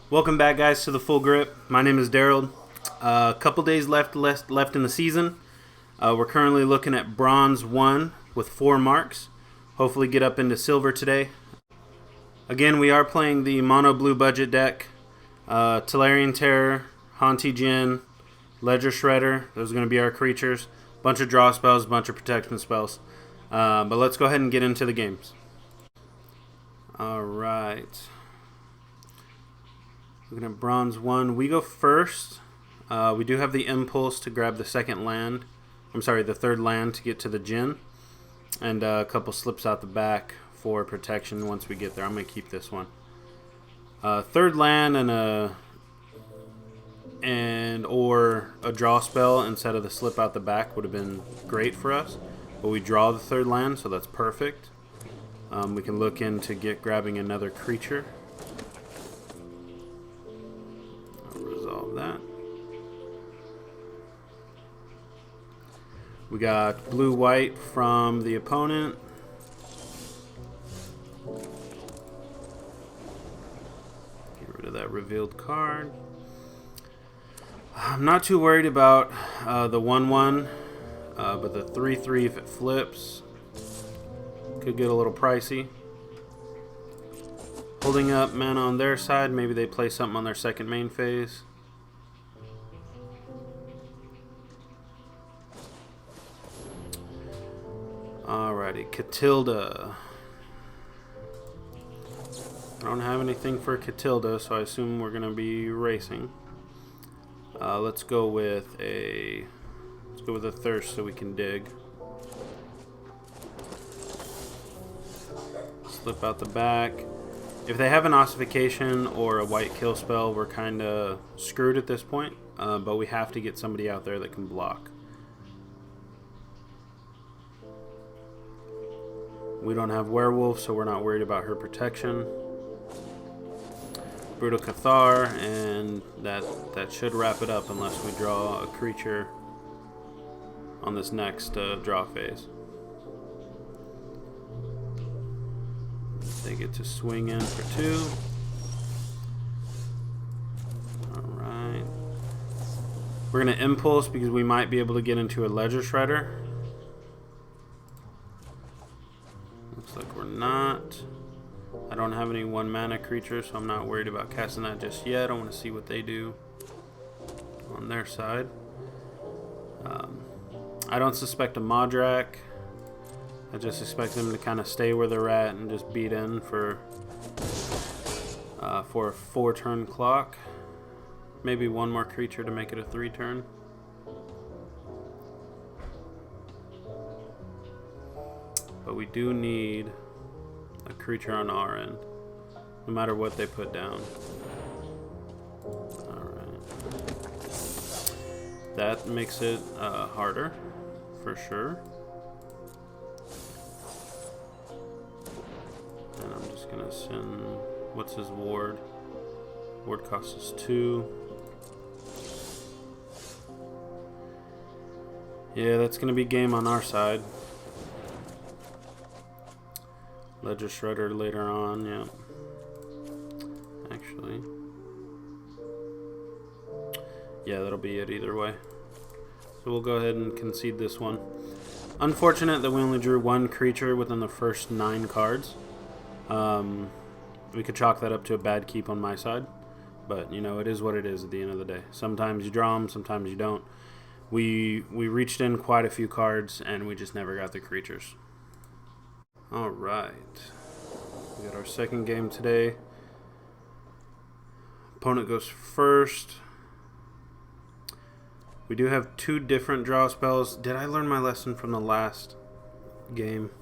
Welcome back, guys, to the Full Grip. My name is Daryl. A couple days left in the season. We're currently looking at Bronze 1 with 4 marks. Hopefully get up into Silver today. Again, we are playing the Mono Blue budget deck. Tolarian Terror, Haunty Djinn, Ledger Shredder. Those are going to be our creatures. Bunch of draw spells, bunch of protection spells. But let's go ahead and get into the games. Alright. Looking at Bronze 1. We go first. We do have the impulse to grab the second land. I'm sorry, the third land to get to the Djinn. And a couple slips out the back for protection once we get there. I'm going to keep this one. Third land or a draw spell instead of the slip out the back would have been great for us. But we draw the third land, so that's perfect. We can look into grabbing another creature. That. We got blue-white from the opponent. Get rid of that revealed card. I'm not too worried about the 1/1, but the 3/3 if it flips could get a little pricey. Holding up mana on their side, maybe they play something on their second main phase. Alrighty, Catilda. I don't have anything for Catilda, so I assume we're gonna be racing. Let's go with a thirst so we can dig. Slip out the back. If they have an ossification or a white kill spell, we're kind of screwed at this point. But we have to get somebody out there that can block. We don't have Werewolf, so we're not worried about her protection. Brutal Cathar, and that should wrap it up unless we draw a creature on this next draw phase. They get to swing in for 2. Alright. We're going to impulse because we might be able to get into a Ledger Shredder. Looks like we're not. I don't have any 1 mana creatures, so I'm not worried about casting that just yet. I want to see what they do on their side. I don't suspect a Modrak. I just expect them to kind of stay where they're at and just beat in for a 4-turn clock. Maybe 1 more creature to make it a 3-turn. But we do need a creature on our end, no matter what they put down. Alright. That makes it harder, for sure. And I'm just going to send... What's his ward? Ward costs us 2. Yeah, that's going to be game on our side. Ledger Shredder later on, yeah. Actually. Yeah, that'll be it either way. So we'll go ahead and concede this one. Unfortunate that we only drew 1 creature within the first 9 cards. We could chalk that up to a bad keep on my side. But, you know, it is what it is at the end of the day. Sometimes you draw them, sometimes you don't. We reached in quite a few cards, and we just never got the creatures. Alright, we got our second game today. Opponent goes first. We do have 2 different draw spells. Did I learn my lesson from the last game?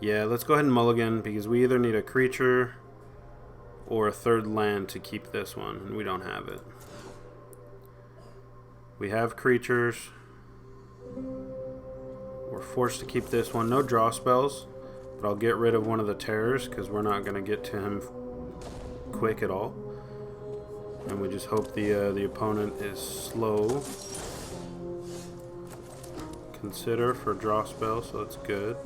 Yeah, let's go ahead and mulligan because we either need a creature or a 3rd land to keep this one, and we don't have it. We have creatures. We're forced to keep this one. No draw spells, but I'll get rid of one of the terrors because we're not going to get to him quick at all. And we just hope the opponent is slow. Consider for draw spell, so that's good.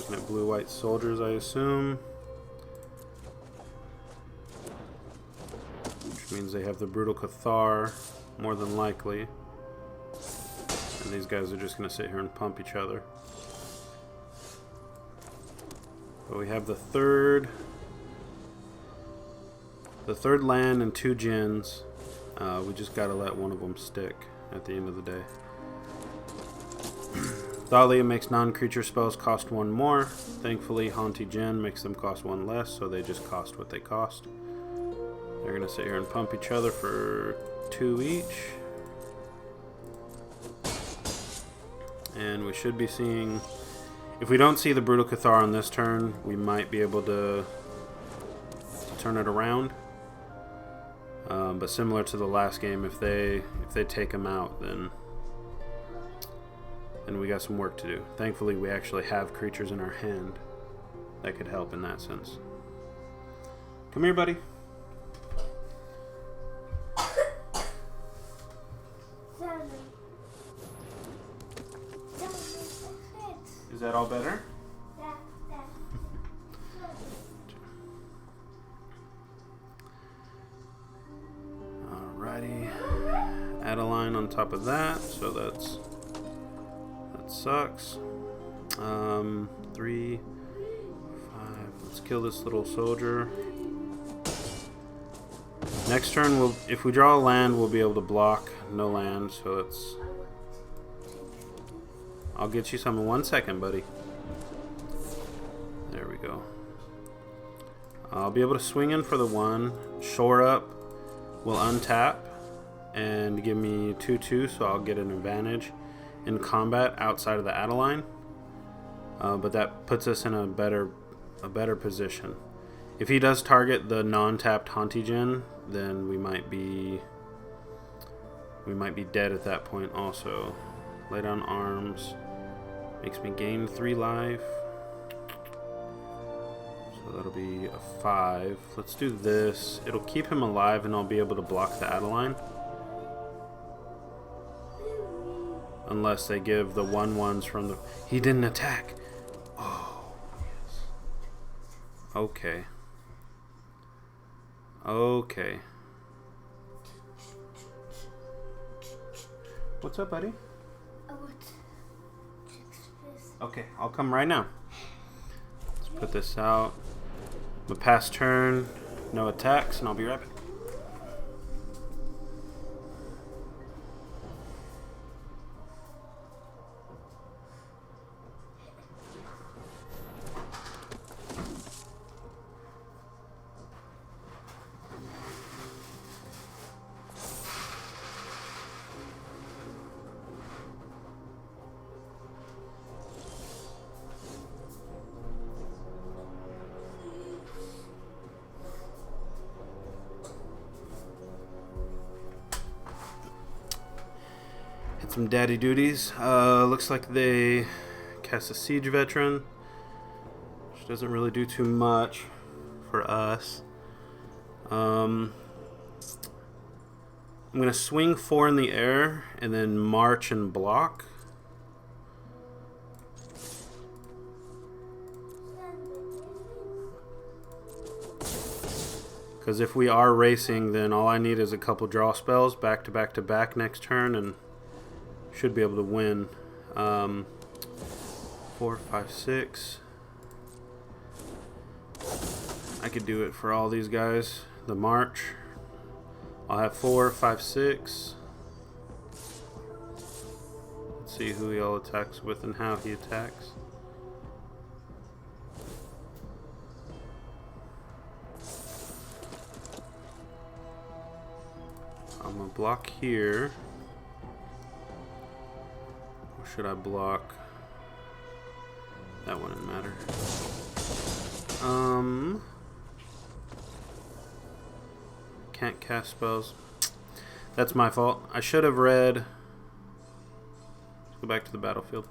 Looking at blue-white soldiers, I assume. Which means they have the Brutal Cathar, more than likely. And these guys are just going to sit here and pump each other. But we have the third land and 2 Djinns. We just got to let one of them stick at the end of the day. Thalia makes non-creature spells cost 1 more. Thankfully, Haunty Djinn makes them cost 1 less, so they just cost what they cost. They're going to sit here and pump each other for 2 each. And we should be seeing... If we don't see the Brutal Cathar on this turn, we might be able to turn it around. But similar to the last game, if they take him out, then we got some work to do. Thankfully, we actually have creatures in our hand that could help in that sense. Come here, buddy. Is that all better? Alrighty. Adeline on top of that, so that sucks. 3, 5. Let's kill this little soldier. Next turn, if we draw a land, we'll be able to block no land, so that's... I'll get you some in 1 second, buddy. There we go. I'll be able to swing in for the 1. Shore Up will untap and give me 2/2, so I'll get an advantage in combat outside of the Adeline. But that puts us in a better position. If he does target the non-tapped Haunty Djinn, then we might be dead at that point also. Lay down arms. Makes me gain 3 life. So that'll be a 5. Let's do this. It'll keep him alive and I'll be able to block the Adeline. Unless they give the 1/1s from the... He didn't attack! Oh, yes. Okay. Okay. What's up, buddy? Okay, I'll come right now. Let's put this out. I'm gonna pass turn, no attacks, and I'll be right back. Some daddy duties. Looks like they cast a Siege Veteran, which doesn't really do too much for us. I'm gonna swing 4 in the air and then march and block. Because if we are racing, then all I need is a couple draw spells back to back to back next turn, and should be able to win. 4, 5, 6. I could do it for all these guys. The march. I'll have 4, 5, 6. Let's see who he all attacks with and how he attacks. I'm gonna block here. Should I block? That wouldn't matter. Can't cast spells. That's my fault. I should have read. Let's go back to the battlefield.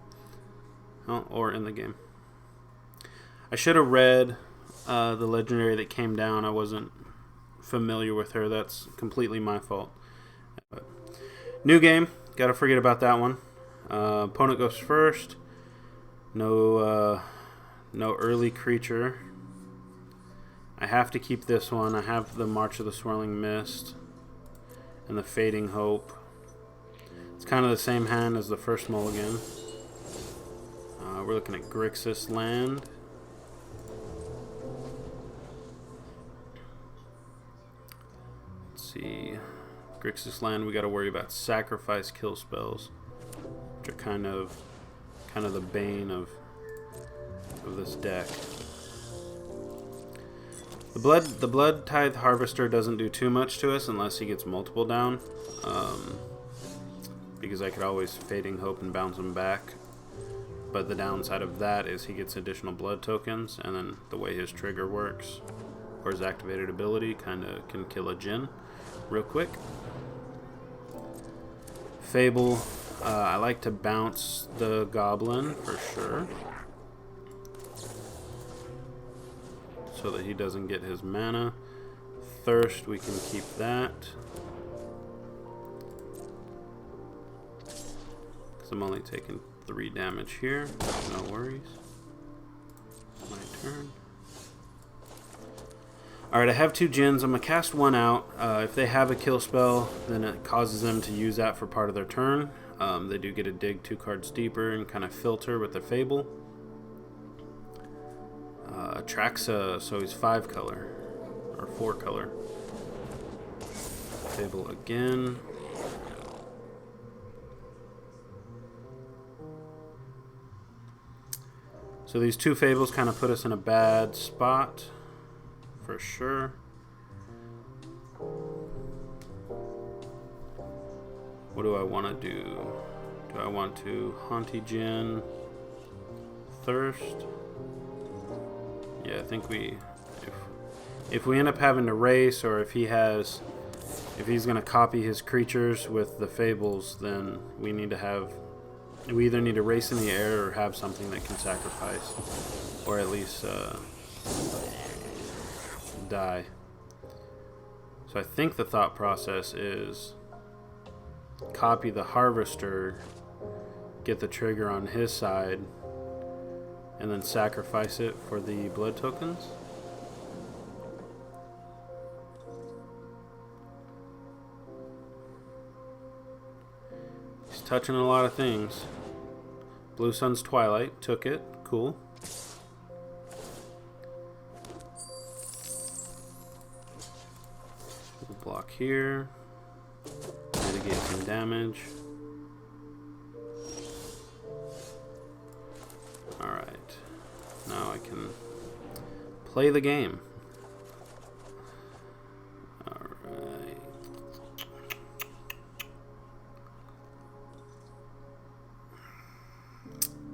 Oh, or in the game. I should have read the legendary that came down. I wasn't familiar with her. That's completely my fault. But new game. Gotta forget about that one. Opponent goes first. No No early creature. I have to keep this one. I have the March of the Swirling Mist and the Fading Hope. It's kind of the same hand as the first mulligan. We're looking at Grixis land. Let's see. Grixis land, we got to worry about sacrifice kill spells, which are kind of the bane of this deck. The Blood Tithe Harvester doesn't do too much to us unless he gets multiple down, because I could always Fading Hope and bounce him back. But the downside of that is he gets additional blood tokens, and then the way his trigger works, or his activated ability, kind of can kill a Djinn real quick. Fable, I like to bounce the Goblin for sure, so that he doesn't get his mana. Thirst, we can keep that, because I'm only taking 3 damage here. No worries. My turn. Alright, I have 2 Djinns. I'm going to cast one out. If they have a kill spell, then it causes them to use that for part of their turn. They do get to dig 2 cards deeper and kind of filter with the Fable. Traxa, so he's 5 color, or 4 color. Fable again. So these 2 Fables kind of put us in a bad spot, for sure. What do I want to do? Do I want to Haunty Djinn, Thirst? Yeah, I think if we end up having to race, or if he's going to copy his creatures with the Fables, then we either need to race in the air or have something that can sacrifice, or at least die. So I think the thought process is copy the Harvester, get the trigger on his side, and then sacrifice it for the blood tokens. He's touching a lot of things. Blue Sun's Twilight, took it, cool. We'll block here, mitigate some damage. Alright, now I can play the game. Alright.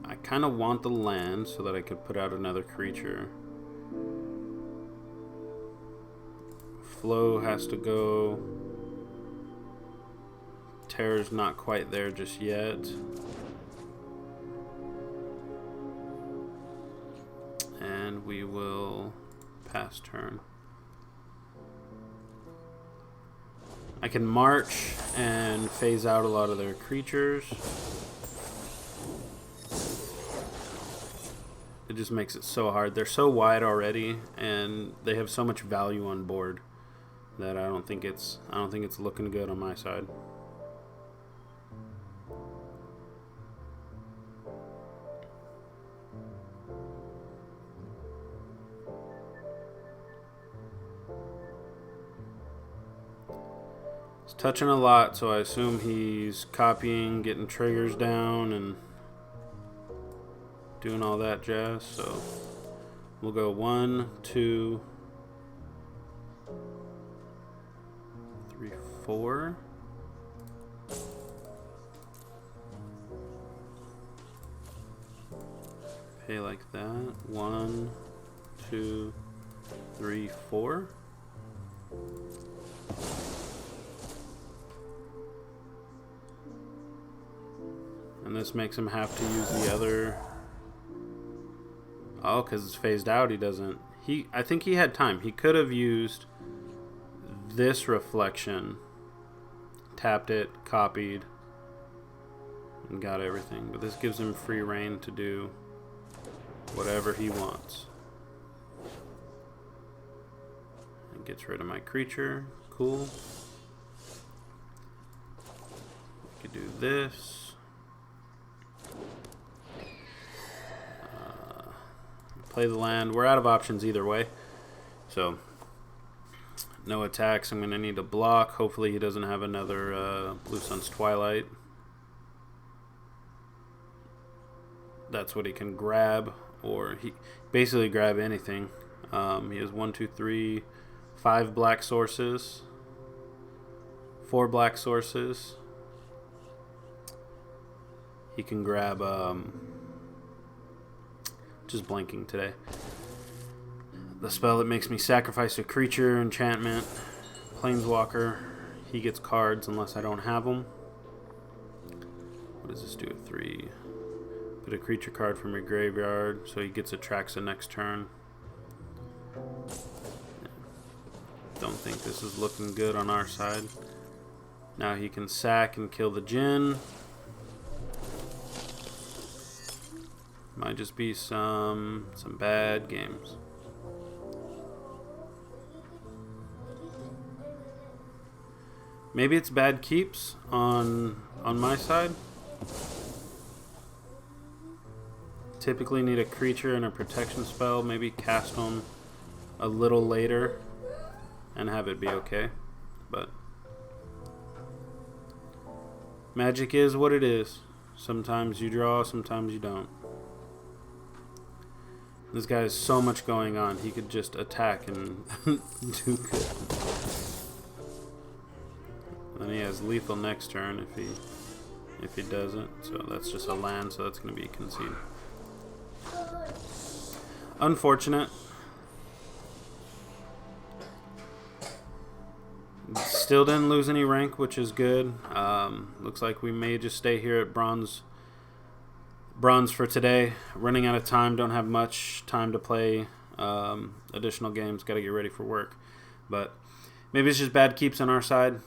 I kind of want the land so that I could put out another creature. Flow has to go. Terror's not quite there just yet. And we will pass turn. I can march and phase out a lot of their creatures. It just makes it so hard. They're so wide already, and they have so much value on board that I don't think it's looking good on my side. He's touching a lot, so I assume he's copying, getting triggers down, and doing all that jazz. So we'll go 1, 2, 3, 4. Pay like that. 1, 2, 3, 4. And this makes him have to use the other. Oh, because it's phased out, he doesn't. I think he had time. He could have used this reflection, tapped it, copied, and got everything. But this gives him free reign to do whatever he wants. And gets rid of my creature. Cool. We could do this. Play the land. We're out of options either way. So, no attacks. I'm going to need to block. Hopefully he doesn't have another Blue Sun's Twilight. That's what he can grab, or he basically grab anything. He has 1, 2, 3, 5 black sources, 4 black sources. He can grab, just blanking today. The spell that makes me sacrifice a creature, enchantment, planeswalker. He gets cards unless I don't have them. What does this do? 3. Put a creature card from your graveyard, so he gets Atraxa next turn. Don't think this is looking good on our side. Now he can sack and kill the Djinn. Might just be some bad games. Maybe it's bad keeps on my side. Typically need a creature and a protection spell. Maybe cast them a little later and have it be okay. But Magic is what it is. Sometimes you draw, sometimes you don't. This guy has so much going on. He could just attack and do good. Then he has lethal next turn if he doesn't. So that's just a land, so that's going to be conceded. Unfortunate. Still didn't lose any rank, which is good. Looks like we may just stay here at bronze for today. Running out of time. Don't have much time to play additional games. Got to get ready for work. But maybe it's just bad keeps on our side.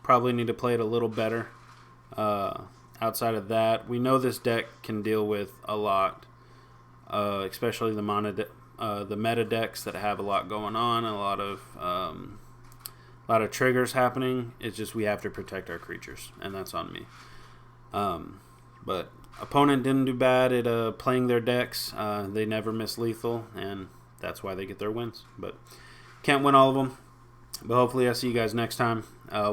Probably need to play it a little better. Outside of that, we know this deck can deal with a lot, especially the meta decks that have a lot going on and a lot of triggers happening. It's just we have to protect our creatures, and that's on me. But opponent didn't do bad at playing their decks. They never miss lethal, and that's why they get their wins. But can't win all of them. But hopefully I see you guys next time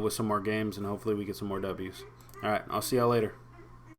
with some more games, and hopefully we get some more W's. All right, I'll see y'all later.